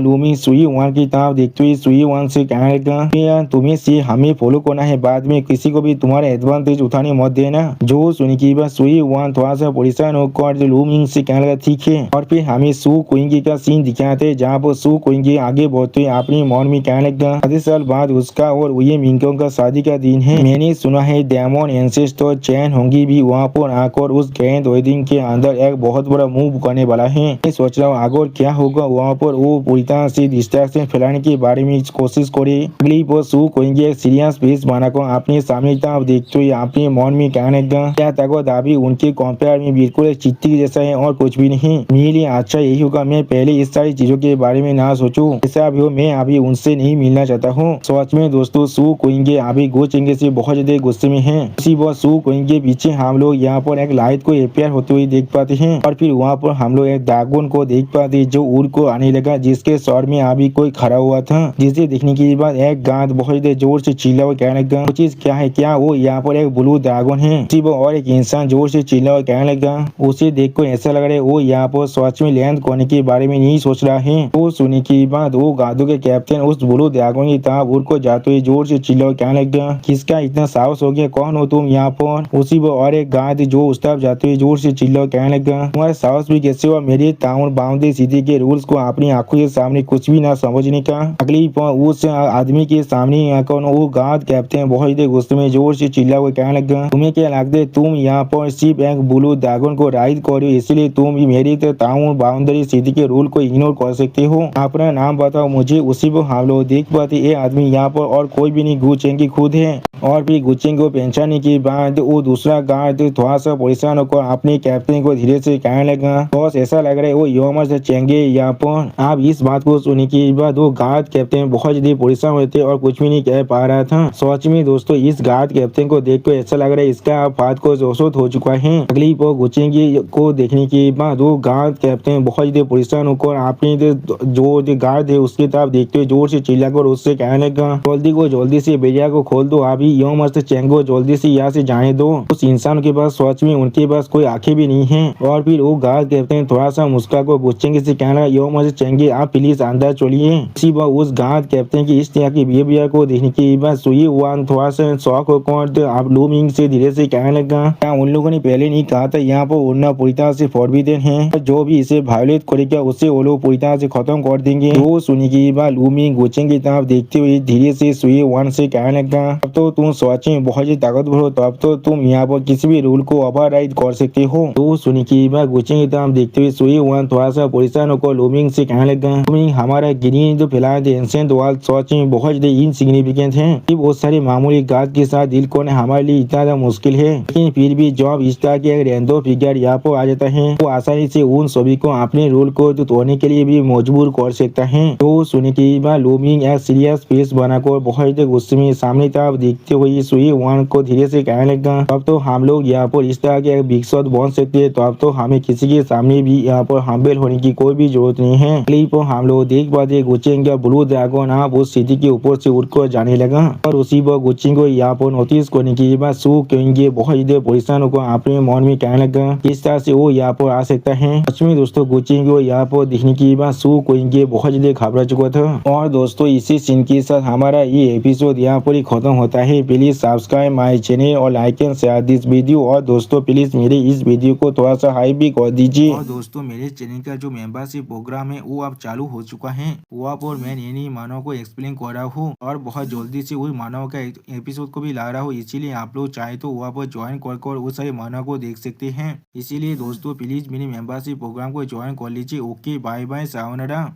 लूमी सुई वान की तरफ देखते हुए सुई वान से कहने लगा तुम्हें से हमें फॉलो करना है, बाद में किसी को भी तुम्हारा एडवांटेज उठाने मत देना। जो सुनी की बात सुई वान थोड़ा सा परेशान होकर लूमिंग से कहने लगा ठीक है। और फिर हमें सू कोइंगी का सीन दिखाते जहाँ पर सू कोइंगी आगे बढ़ते अपनी मन में कहने लगा आधे साल बाद उसका और ये मिंगों का शादी का दिन है। मैंने सुना है डेमन एंसेस्टर चैन होंगी भी वहाँ पर आकर उस ग्रैंड वेडिंग के अंदर एक बहुत बड़ा मूव करने वाला है। मैं सोच रहा हूँ आगे क्या होगा। वहाँ पर वो पूरी तरह से डिस्ट्रैक्शन फैलाने के बारे में कोशिश करे। अगली पर सू कोइंगी एक सीरियस फेस बनाकर अपने सामने तरफ देखते हुए अपने मन में कहने लगा क्या ताकत अभी उनके कंपेयर में बिल्कुल एक चिट्ठी जैसा है और कुछ भी नहीं। मेरे लिए अच्छा यही होगा मैं पहले इस सारी चीजों के बारे में ना सोचूं। ऐसा भी हो मैं अभी उनसे नहीं मिलना चाहता हूँ। सच में दोस्तों सू कोइंगे अभी गो चेंगे से बहुत ज्यादा गुस्से में है। उसी वक्त सू कोइंगे पीछे हम लोग यहाँ पर एक लाइट को अपेयर होते हुए देख पाते हैं और फिर वहाँ पर हम लोग एक ड्रैगन को देख पाते जो उड़ को आने लगा जिसके सर में अभी कोई खड़ा हुआ था। जिसे देखने के बाद एक गांड बहुत ज्यादा जोर से चिल्ला हुआ कहने लगा वो चीज क्या है, क्या वो यहाँ पर एक ब्लू ड्रैगन है। उसी वक्त और एक इंसान जोर से चिल्ला हुआ कहने लगा उसे देख कर ऐसा लग रहा है वो यहाँ पर सच में लैंड करने के बारे में नहीं सोच रहा है। वो सुनने के बाद वो गादों के कैप्टन उस ब्लू ड्रैगन की तरफ उड़ को जाते हुए जोर से चिल्ला हुआ कहने लगा किसका इतना साहस हो गया, कौन हो तुम यहाँ पर। उसी वक्त और एक गांड जो उस तरफ जाते हुए जोर से चिल्ला हुआ कहने लगा तुम्हारा साहस भी कैसे हुआ मेरे टाउन बाउंड्री सिटी के रूल्स को अपनी आंखों के सामने कुछ भी ना समझने का। अगली उस आदमी के सामने वो गार्ड कैप्टन बहुत ही गुस्से में जोर से चिल्ला हुआ कहने लगा तुम्हें क्या लगता है तुम यहाँ पर सिर्फ एक ब्लू ड्रैगन को राइड करो इसलिए तुम भी मेरी टाउन बाउंड्री सिटी के रूल को इग्नोर कर सकते हो। अपना नाम बताओ मुझे। उसी को हम लोग देख पाते ये आदमी यहाँ पर और कोई भी नहीं गुचेंगे खुद है। और फिर गुचेंगे को पहचानने के बाद वो दूसरा गार्ड थोड़ा सा परेशान होकर अपने कैप्टन को धीरे से कहने लगा बॉस ऐसा लग रहा है वो योमर से चेंगे यहाँ पर। आप इस बात को सुनने के बाद वो गार्ड कैप्टन बहुत ज्यादा परेशान हुए थे और कुछ भी नहीं कह पा रहा था। सच में दोस्तों इस गार्ड कैप्टन को देख कर ऐसा लग रहा है इसका बात को जोशोत हो चुका है। अगली पर गुचेंगे को देखने के बाद वो गार्ड कैप्टन बहुत ज्यादा परेशान होकर अपने जो गार्ड है उसकी तरफ देखते हुए जोर से चिल्लाकर उससे कहने लगा जल्दी से बेरिया को खोल दो अभी यो मस्त चेंगो जल्दी से यहाँ से जाने दो। उस इंसान के पास सच में उनके पास कोई आंखें भी नहीं है। और फिर वो गार्ड कैप्टन थोड़ा सा मुस्का को गुचेंगे से कहना यो मस्त चेंगे आप प्लीज अंदर चलिए। इसी बार उस गार्ड कैप्टन की इस तरह की बिहेवियर को देखने के बाद सुई वान थोड़ा सा शौक होकर आप लूमिंग से धीरे से कहने लगा क्या उन लोगों ने पहले नहीं कहा था यहाँ पर उड़ना पूरी तरह से फॉरबिडन है, जो भी इसे वायोलेट करेगा उससे वो लोग पूरी तरह से खत्म कर देंगे। वो सुनी की बात लूमिंग गुचेंग की तरफ देखते हुए धीरे से सुई वान से कहने लगा अब तो तुम सच में बहुत ही ताकतवर हो, तो अब तो तुम यहाँ पर किसी भी रूल को ओवरराइड कर सकते हो। तो सुनी की बात गुचेंग की तरफ देखते हुए सुई वान थोड़ा सा परेशान होकर लूमिंग से कहने लगा लूमिंग हमारा ग्रीन जो फिलहाल एंशिएंट वॉल सच में बहुत इनसिग्निफिकेंट है। बहुत सारे मामूली गार्ड के साथ डील करना हमारे लिए इतना ज्यादा मुश्किल है, लेकिन फिर भी जब इस तरह के एक रैंडम फिगर यहाँ पर आ जाता है वो आसानी से उन सभी को अपने रूल को तोड़ने के लिए भी मजबूर कर सकता है। तो सुनी की बात लूमिंग एक सीरियस फेस बनाकर बहुत गुस्से में सामने तरफ देखते हुए सुई वान को धीरे से कहने लगा अब तो हम लोग यहाँ पर इस तरह के बिग शॉट बन सकते हैं, तो अब तो हमें किसी के सामने भी यहाँ पर हम्बल होने की कोई भी जरूरत नहीं है। क्लिप हम लोग देख पाते गुचेंग का ब्लू ड्रैगन आप उस सिटी के ऊपर से उड़कर जाने लगा और उसी पर गुचेंग को यहाँ पर नोटिस करने के बाद सू कहेंगे बहुत ज्यादा परेशान होकर अपने मन में कहने लगा किस तरह से वो यहाँ पर आ सकता है। सच में दोस्तों गुचेंग को यहाँ पर दिखने के बाद सू कहेंगे बहुत ज्यादा घबरा चुका था। और दोस्तों इसी सीन के साथ हमारा ये एपिसोड यहाँ पर ही खत्म होता है। प्लीज सब्सक्राइब माई चैनल और like and share this video. और दोस्तों प्लीज मेरे इस वीडियो को थोड़ा सा हाई भी कर दीजिए। और दोस्तों मेरे चैनल का जो मेंबरशिप प्रोग्राम है वो अब चालू हो चुका है। वहाँ पर मैं नई मानव को एक्सप्लेन कर रहा हूँ और बहुत जल्दी से वही मानव का एपिसोड को भी ला रहा हूँ, इसीलिए आप लोग चाहे तो वहाँ पर ज्वाइन कर वो सारे मानव को देख सकते हैं। इसीलिए दोस्तों प्लीज मेरे मेंबरशिप प्रोग्राम को ज्वाइन कर लीजिए। Okay bye bye sayonara.